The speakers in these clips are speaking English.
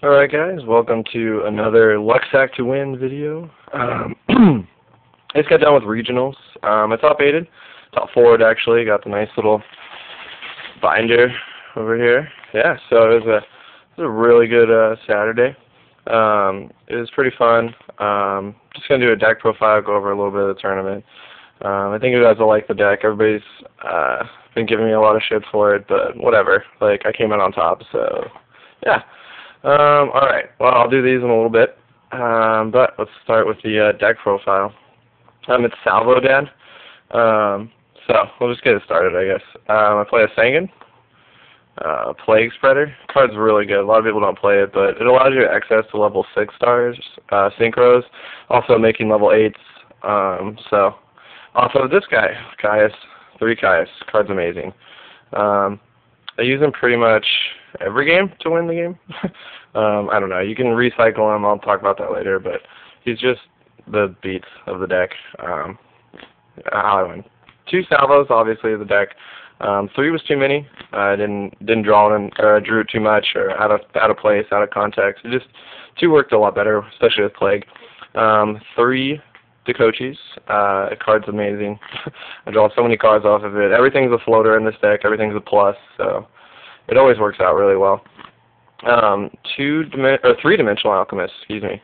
Alright guys, welcome to another Luxac to Win video. I just got done with regionals. I top 8'd, top 4'd actually, got the nice little binder over here. Yeah, so it was a really good Saturday. It was pretty fun. Just going to do a deck profile, go over a little bit of the tournament. I think you guys will like the deck. Everybody's been giving me a lot of shit for it, but whatever. Like, I came out on top, so yeah. Alright, well, I'll do these in a little bit, but let's start with the deck profile. It's Salvo, Dad, so we'll just get it started, I guess. I play a Sangan, Plague Spreader. Card's really good. A lot of people don't play it, but it allows you access to level 6 stars, synchros, also making level 8s, so also this guy, Caius, 3 Caius. Card's amazing. I use him pretty much every game to win the game. I don't know. You can recycle him. I'll talk about that later, but he's just the beats of the deck. How I win. 2 salvos, obviously, of the deck. 3 was too many. I didn't draw it or drew it too much or out of place, out of context. It just 2 worked a lot better, especially with Plague. 3 Decochis. Card's amazing. I draw so many cards off of it. Everything's a floater in this deck. Everything's a plus, so it always works out really well. 3-dimensional alchemist. Excuse me.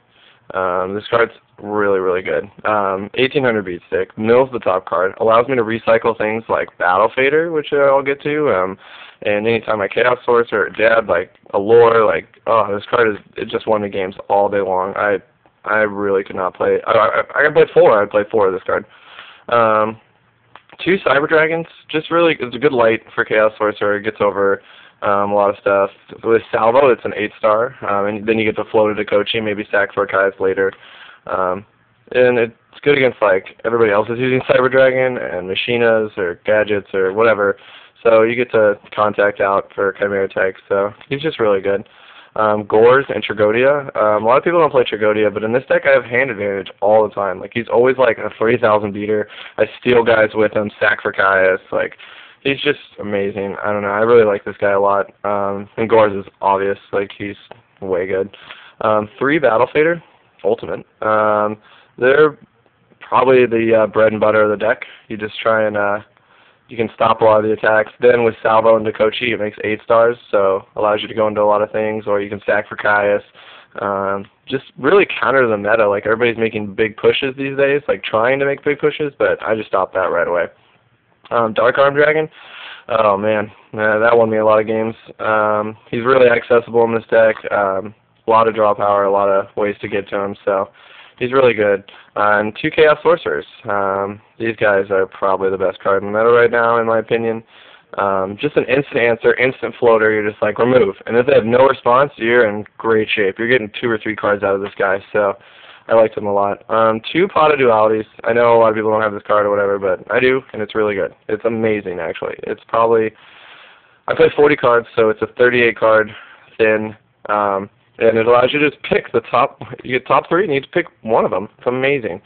This card's really, really good. 1800 beat stick. Mills the top card. Allows me to recycle things like Battle Fader, which I'll get to. And anytime I Chaos Source or Dad, like a lore, like this card it just won me games all day long. I really could not play. I could play 4. I'd play 4 of this card. 2 Cyber Dragons. Just really, it's a good light for Chaos Sorcerer. It gets over a lot of stuff. With Salvo, it's an 8-star, and then you get to float a Decochi, maybe stack for Caius later. And it's good against like everybody else is using Cyber Dragon and Machinas or gadgets or whatever. So you get to contact out for Chimera Tech. So he's just really good. Gores and Trigodia. A lot of people don't play Trigodia, but in this deck I have hand advantage all the time. Like, he's always like a 30,000 beater. I steal guys with him, sack for Caius. Like, he's just amazing. I don't know. I really like this guy a lot. And Gores is obvious. Like, he's way good. 3 Battle Fader, Ultimate. They're probably the bread and butter of the deck. You just try and you can stop a lot of the attacks. Then with Salvo and Decochi, it makes 8 stars, so allows you to go into a lot of things, or you can stack for Caius. Just really counter the meta. Like, everybody's making big pushes these days, like trying to make big pushes, but I just stopped that right away. Dark Arm Dragon. Oh, man. That won me a lot of games. He's really accessible in this deck. A lot of draw power, a lot of ways to get to him, so he's really good. And 2 Chaos Sorcerers. These guys are probably the best card in the meta right now, in my opinion. Just an instant answer, instant floater. You're just like, remove. And if they have no response, you're in great shape. You're getting 2 or 3 cards out of this guy, so I liked him a lot. 2 Pot of Dualities. I know a lot of people don't have this card or whatever, but I do, and it's really good. It's amazing, actually. It's probably, I play 40 cards, so it's a 38 card thin. And it allows you to just pick the top. You get top 3, and you just pick one of them. It's amazing.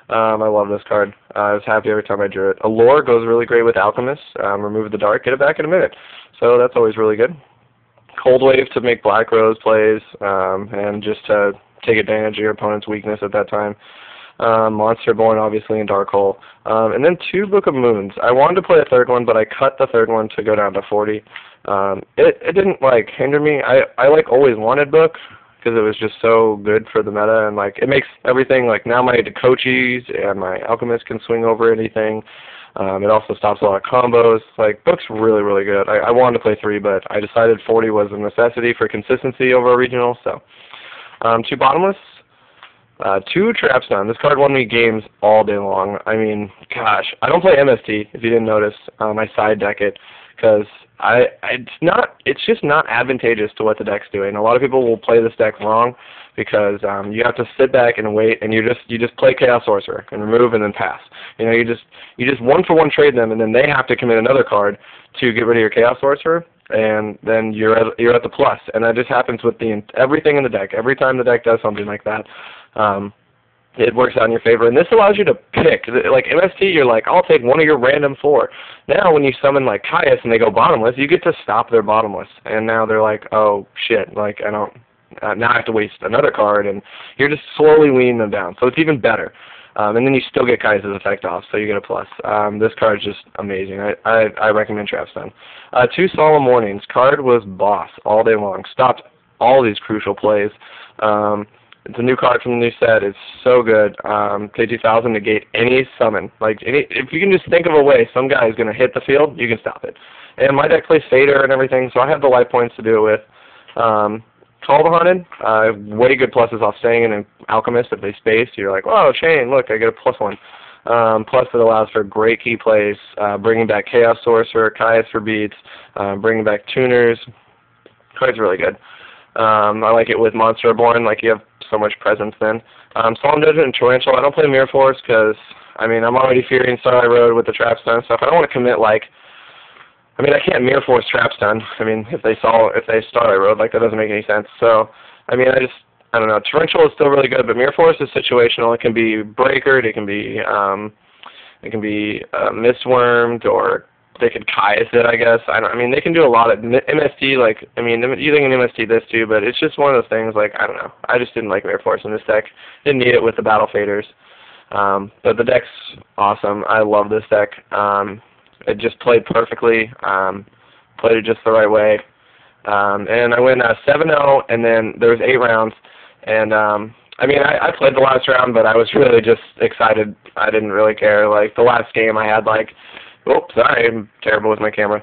I love this card. I was happy every time I drew it. Allure goes really great with Alchemist. Remove the dark, get it back in a minute. So that's always really good. Cold Wave to make Black Rose plays, and just to take advantage of your opponent's weakness at that time. Monster Born, obviously, and Dark Hole. And then 2 Book of Moons. I wanted to play a 3rd one, but I cut the 3rd one to go down to 40. It didn't, like, hinder me. I like, always wanted Book, because it was just so good for the meta, and, like, it makes everything, like, now my Decochis and my Alchemist can swing over anything. It also stops a lot of combos. Like, Book's really, really good. I wanted to play 3, but I decided 40 was a necessity for consistency over a regional, so. 2 Bottomless. 2 Trapstone. This card won me games all day long. I mean, gosh, I don't play MST, if you didn't notice. I side deck it, because it's just not advantageous to what the deck's doing. A lot of people will play this deck wrong, because you have to sit back and wait, and you just play Chaos Sorcerer and remove and then pass. You know, you just 1-for-1 trade them, and then they have to commit another card to get rid of your Chaos Sorcerer, and then you're at the plus. And that just happens with everything in the deck. Every time the deck does something like that, it works out in your favor. And this allows you to pick. Like MST, you're like, I'll take one of your random 4. Now when you summon like Caius and they go bottomless, you get to stop their bottomless. And now they're like, oh shit, like I now I have to waste another card, and you're just slowly weaning them down. So it's even better. And then you still get Kai's effect off, so you get a plus. This card is just amazing. I recommend Trapstone. 2 Solemn Warnings. Card was boss all day long. Stopped all these crucial plays. It's a new card from the new set. It's so good. Pay 2,000, negate any summon. Like if you can just think of a way some guy is going to hit the field, you can stop it. And my deck plays Fader and everything, so I have the life points to do it with. Call the Haunted, way good pluses off staying in an Alchemist if they space. You're like, oh, chain, look, I get a +1. Plus it allows for great key plays, bringing back Chaos Sorcerer, Caius for beats, bringing back Tuners. Card's really good. I like it with Monster Reborn, like you have so much presence then. Solemn Judgment and Torrential, I don't play Mirror Force because, I mean, I'm already fearing Starlight Road with the Trapstone stuff. I don't want to commit, like, I mean, I can't Mirror Force Trapstone. I mean, if they Starlight Road, like, that doesn't make any sense. So, I mean, I don't know. Torrential is still really good, but Mirror Force is situational. It can be breakered, it can be Mistwormed, or they could Caius it, I guess. I mean, they can do a lot of MST, like, I mean, you can MST this too, but it's just one of those things, like, I don't know. I just didn't like Mirror Force in this deck. Didn't need it with the Battle Faders. But the deck's awesome. I love this deck. It just played perfectly. Played it just the right way. And I went 7-0, and then there was 8 rounds. And, I mean, I played the last round, but I was really just excited. I didn't really care. Like, the last game I had, like, oh, sorry, I'm terrible with my camera.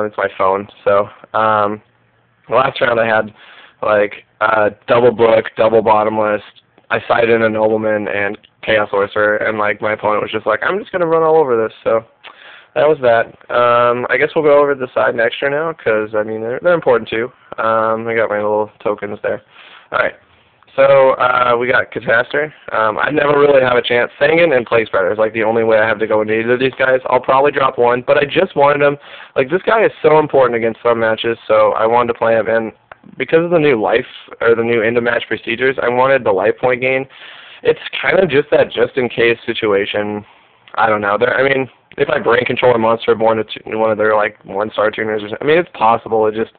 It's my phone. So, the last round I had, like, double book, double bottomless. I sided in a Nobleman and Chaos Sorcerer, and, like, my opponent was just like, I'm just going to run all over this. So, that was that. I guess we'll go over the side and extra now, because, I mean, they're important too. I got my little tokens there. Alright. So, we got Catastrophe. I never really have a chance. Sangan and Plague Spreader is like the only way I have to go into either of these guys. I'll probably drop one, but I just wanted him. Like, this guy is so important against some matches, so I wanted to play him. And because of the new life, or the new end-of-match procedures, I wanted the life point gain. It's kind of just that just-in-case situation. I don't know. I mean, if I brain control a Monster Reborn to one of their, like, 1-star tuners or something, I mean, it's possible. It just,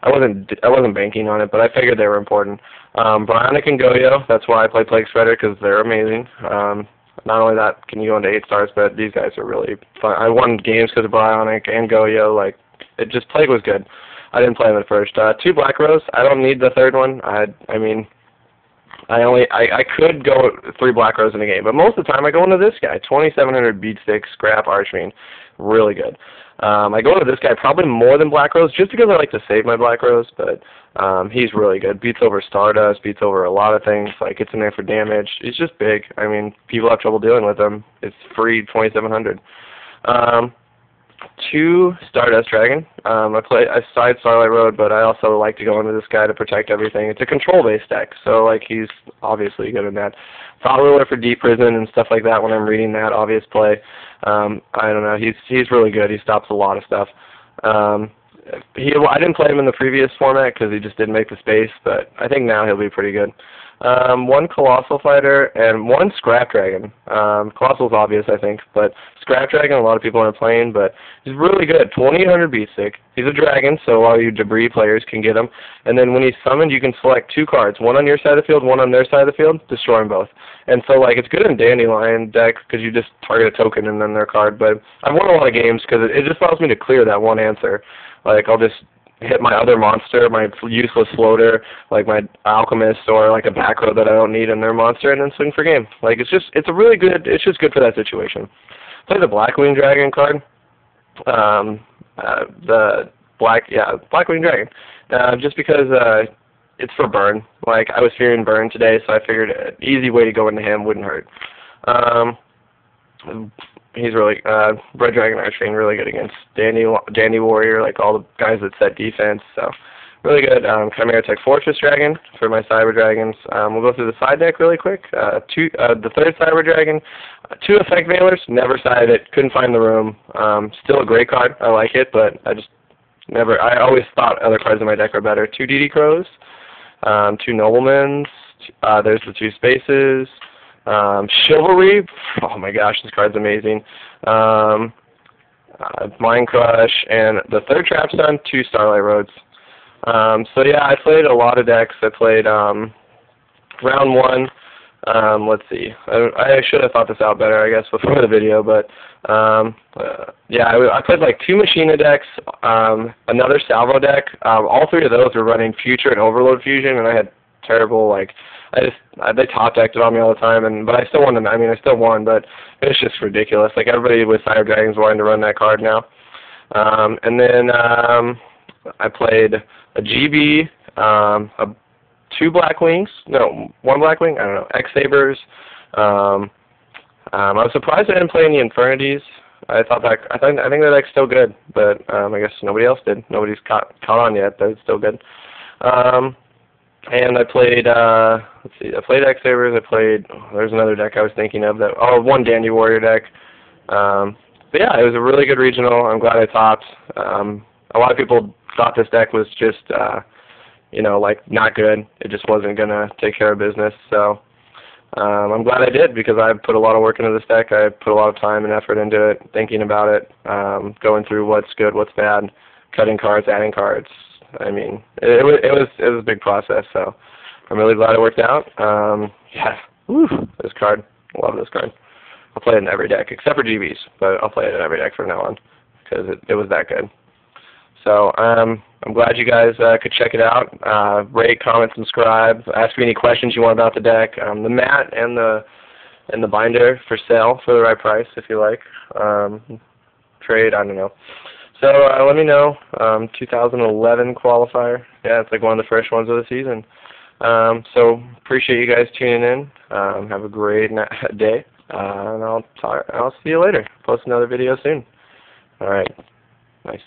I wasn't banking on it, but I figured they were important. Bionic and Goyo, that's why I play Plague Spreader, because they're amazing. Not only that, can you go into 8 stars, but these guys are really fun. I won games because of Bionic and Goyo. Like, it just, Plague was good. I didn't play them at first. 2 Black Rose, I don't need the third one. I mean, I could go 3 Black Rose in a game, but most of the time I go into this guy, 2700 Beatstick, Scrap, Archfiend, really good. I go into this guy probably more than Black Rose, just because I like to save my Black Rose, but he's really good. Beats over Stardust, beats over a lot of things, like gets in there for damage. He's just big. I mean, people have trouble dealing with him. It's free, 2700. 2 Stardust Dragon. I side Starlight Road, but I also like to go into this guy to protect everything. It's a control-based deck, so like he's obviously good in that. Thought Ruler for Deep Prison and stuff like that when I'm reading that obvious play. I don't know. He's really good. He stops a lot of stuff. I didn't play him in the previous format because he just didn't make the space, but I think now he'll be pretty good. 1 Colossal Fighter and 1 Scrap Dragon. Colossal's obvious, I think, but Scrap Dragon a lot of people aren't playing, but he's really good. 2800 Beatstick. He's a dragon, so all you debris players can get him. And then when he's summoned, you can select 2 cards, one on your side of the field, one on their side of the field, destroy them both. And so, like, it's good in Dandelion decks because you just target a token and then their card, but I've won a lot of games because it just allows me to clear that one answer. Like, I'll just hit my other monster, my useless floater, like my alchemist, or like a back row that I don't need in their monster, and then swing for game. Like, it's just good for that situation. Play the Blackwing Dragon card. Blackwing Dragon. Just because it's for burn. Like, I was fearing burn today, so I figured an easy way to go into him wouldn't hurt. He's really, Red Dragon Archfiend, really good against Dandy Warrior, like all the guys that set defense, so really good. Chimera Tech Fortress Dragon for my Cyber Dragons. We'll go through the side deck really quick. The third Cyber Dragon, 2 Effect Veilers, never sided it, couldn't find the room. Still a great card, I like it, but I always thought other cards in my deck were better. 2 DD Crows, 2 Noblemans, there's the 2 Spaces. Chivalry, oh my gosh, this card's amazing. Mind Crush, and the third Trapstone, 2 Starlight Roads. So yeah, I played a lot of decks. I played round one. Let's see. I should have thought this out better, I guess, before the video, but yeah, I played like 2 Machina decks, another Salvo deck. All 3 of those were running Future and Overload Fusion, and I had terrible, like, they top decked it on me all the time, but I still won. I mean, I still won, but it was just ridiculous. Like, everybody with Cyber Dragons wanting to run that card now. And then I played a GB, 2 Blackwings, no, 1 Blackwing, I don't know, X-Sabers. I was surprised I didn't play any Infernities. I think that deck's still good, but I guess nobody else did. Nobody's caught on yet, but it's still good. And I played, let's see, I played X-Sabers, there's another deck I was thinking of, 1 Dandy Warrior deck. But yeah, it was a really good regional. I'm glad I topped. A lot of people thought this deck was just, you know, like, not good. It just wasn't going to take care of business. So I'm glad I did, because I put a lot of work into this deck. I put a lot of time and effort into it, thinking about it, going through what's good, what's bad, cutting cards, adding cards. I mean, it was a big process, so I'm really glad it worked out. Yeah, woo, this card. Love this card. I'll play it in every deck, except for GBs, but I'll play it in every deck from now on, because it was that good. So I'm glad you guys could check it out. Rate, comment, subscribe. Ask me any questions you want about the deck. The mat and the binder for sale for the right price, if you like. Trade, I don't know. So let me know. 2011 qualifier. Yeah, it's like one of the first ones of the season. So appreciate you guys tuning in. Have a great day. And I'll see you later. Post another video soon. All right. Nice.